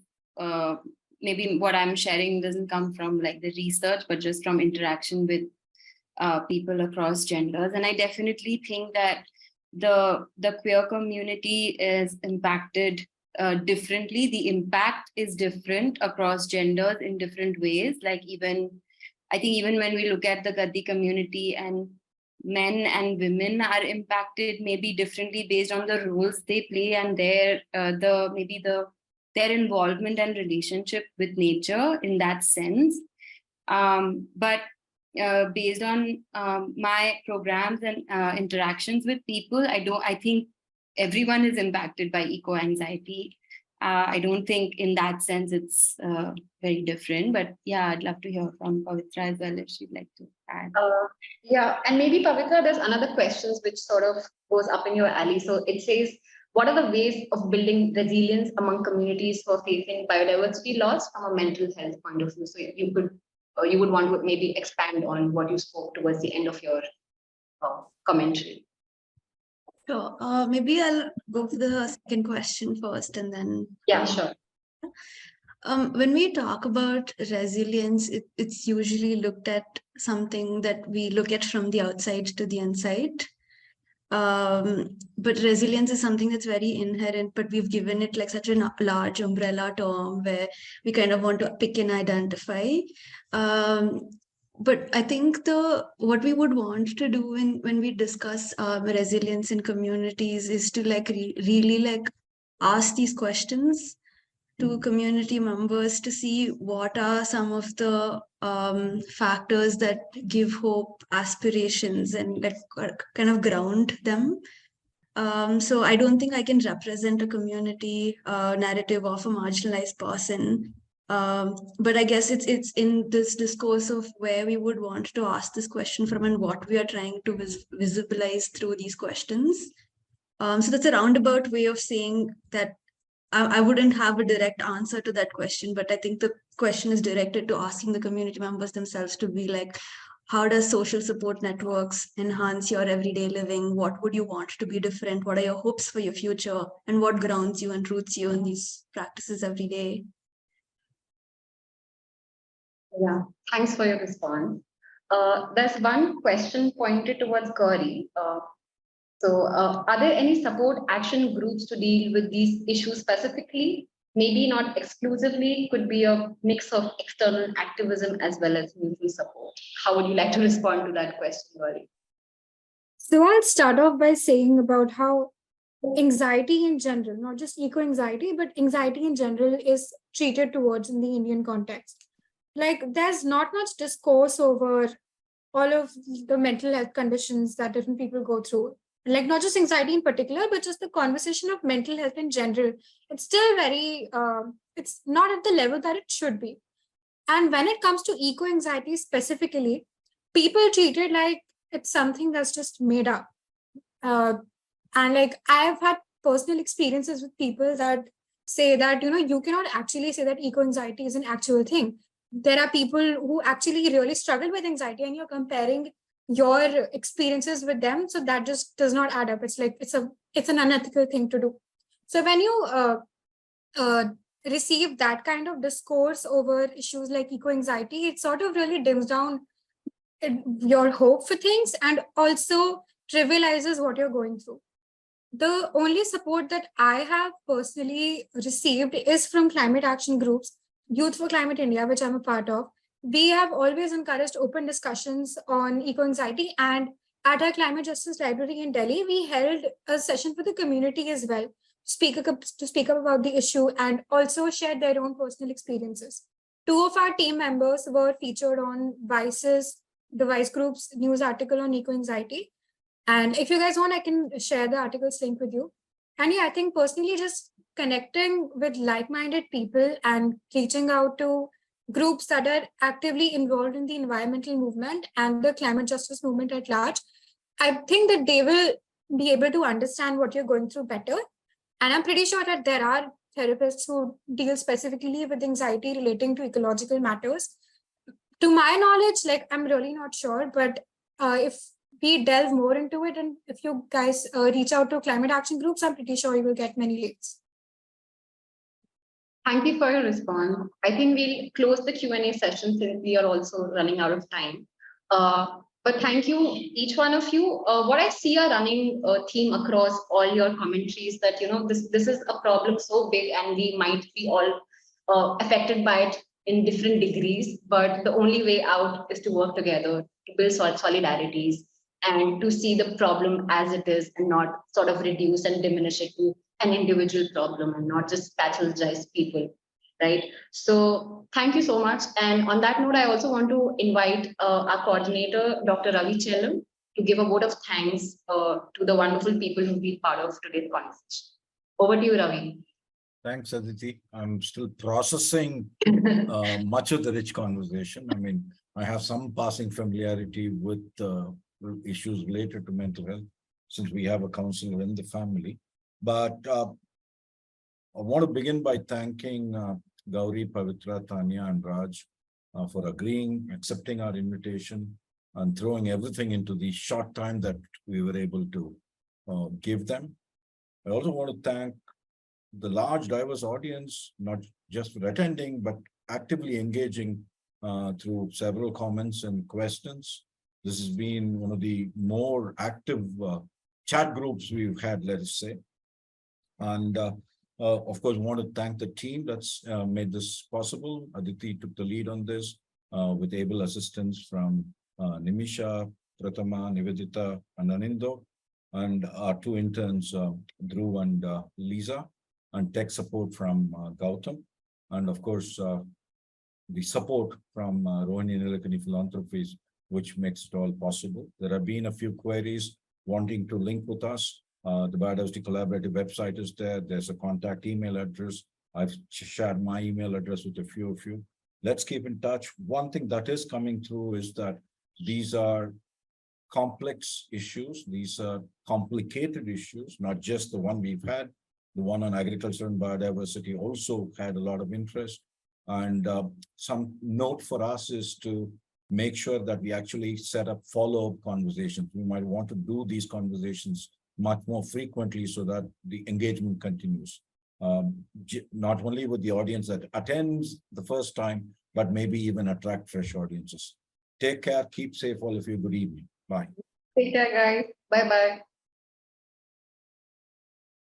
maybe what I'm sharing doesn't come from like the research, but just from interaction with people across genders. And I definitely think that the queer community is impacted differently. The impact is different across genders in different ways. Like I think even when we look at the Gaddi community, and men and women are impacted maybe differently based on the roles they play and their involvement and relationship with nature in that sense. But based on my programs and interactions with people, I think everyone is impacted by eco-anxiety. I don't think in that sense it's very different, but yeah, I'd love to hear from Pavitra as well if she'd like to add. Yeah, and maybe Pavitra, there's another question which sort of goes up in your alley. So it says, what are the ways of building resilience among communities who are facing biodiversity loss from a mental health point of view? So you would want to maybe expand on what you spoke towards the end of your commentary. Sure. Maybe I'll go for the second question first and then. Yeah, sure. When we talk about resilience, it's usually looked at something that we look at from the outside to the inside. But resilience is something that's very inherent, but we've given it like such a large umbrella term where we kind of want to pick and identify. But I think what we would want to do when we discuss resilience in communities is to like really like ask these questions to community members to see what are some of the factors that give hope, aspirations, and like kind of ground them. So I don't think I can represent a community narrative of a marginalized person. But I guess it's in this discourse of where we would want to ask this question from and what we are trying to visibilize through these questions. So that's a roundabout way of saying that I wouldn't have a direct answer to that question, but I think the question is directed to asking the community members themselves to be like, how does social support networks enhance your everyday living? What would you want to be different? What are your hopes for your future? And what grounds you and roots you in these practices every day? Yeah, thanks for your response. There's one question pointed towards Gauri. Are there any support action groups to deal with these issues specifically? Maybe not exclusively, could be a mix of external activism as well as mutual support. How would you like to respond to that question, Gauri? So I'll start off by saying about how anxiety in general, not just eco-anxiety, but anxiety in general is treated towards in the Indian context. Like there's not much discourse over all of the mental health conditions that different people go through. Like not just anxiety in particular, but just the conversation of mental health in general. It's still very, it's not at the level that it should be. And when it comes to eco-anxiety specifically, people treat it like it's something that's just made up. And like I've had personal experiences with people that say that, you cannot actually say that eco-anxiety is an actual thing. There are people who actually really struggle with anxiety and you're comparing your experiences with them. So that just does not add up. It's like, it's an unethical thing to do. So when you receive that kind of discourse over issues like eco-anxiety, it sort of really dims down your hope for things and also trivializes what you're going through. The only support that I have personally received is from climate action groups, Youth for Climate India, which I'm a part of. We have always encouraged open discussions on eco-anxiety, and at our Climate Justice Library in Delhi, we held a session for the community as well, to speak up about the issue and also share their own personal experiences. 2 of our team members were featured on the Vice Group's news article on eco-anxiety. And if you guys want, I can share the article's link with you. And yeah, I think personally just connecting with like-minded people and reaching out to groups that are actively involved in the environmental movement and the climate justice movement at large, I think that they will be able to understand what you're going through better. And I'm pretty sure that there are therapists who deal specifically with anxiety relating to ecological matters. To my knowledge, like I'm really not sure, but if we delve more into it, and if you guys reach out to climate action groups, I'm pretty sure you will get many leads. Thank you for your response. I think we'll close the Q&A session since we are also running out of time. But thank you, each one of you. What I see a running theme across all your commentaries that, this is a problem so big and we might be all affected by it in different degrees, but the only way out is to work together, to build solidarities, and to see the problem as it is and not sort of reduce and diminish it to an individual problem and not just pathologize people, right? So thank you so much. And on that note, I also want to invite our coordinator, Dr. Ravi Chellam, to give a vote of thanks to the wonderful people who've been part of today's conversation. Over to you, Ravi. Thanks, Aditi. I'm still processing much of the rich conversation. I mean, I have some passing familiarity with issues related to mental health since we have a counselor in the family. But I want to begin by thanking Gauri, Pavitra, Tanya, and Raj for agreeing, accepting our invitation, and throwing everything into the short time that we were able to give them. I also want to thank the large, diverse audience, not just for attending, but actively engaging through several comments and questions. This has been one of the more active chat groups we've had, let us say. And of course, want to thank the team that's made this possible. Aditi took the lead on this with able assistance from Nimisha, Prathama, Nivedita, and Anindo, and our two interns, Dhruv and Lisa, and tech support from Gautam, and of course, the support from Rohini Nilakani Philanthropies, which makes it all possible. There have been a few queries wanting to link with us. The Biodiversity Collaborative website is there. There's a contact email address. I've shared my email address with a few of you. Let's keep in touch. One thing that is coming through is that these are complex issues. These are complicated issues, not just the one we've had. The one on agriculture and biodiversity also had a lot of interest. And some note for us is to make sure that we actually set up follow-up conversations. We might want to do these conversations much more frequently so that the engagement continues. Not only with the audience that attends the first time, but maybe even attract fresh audiences. Take care, keep safe, all of you. Good evening. Bye. Take care, guys. Bye-bye.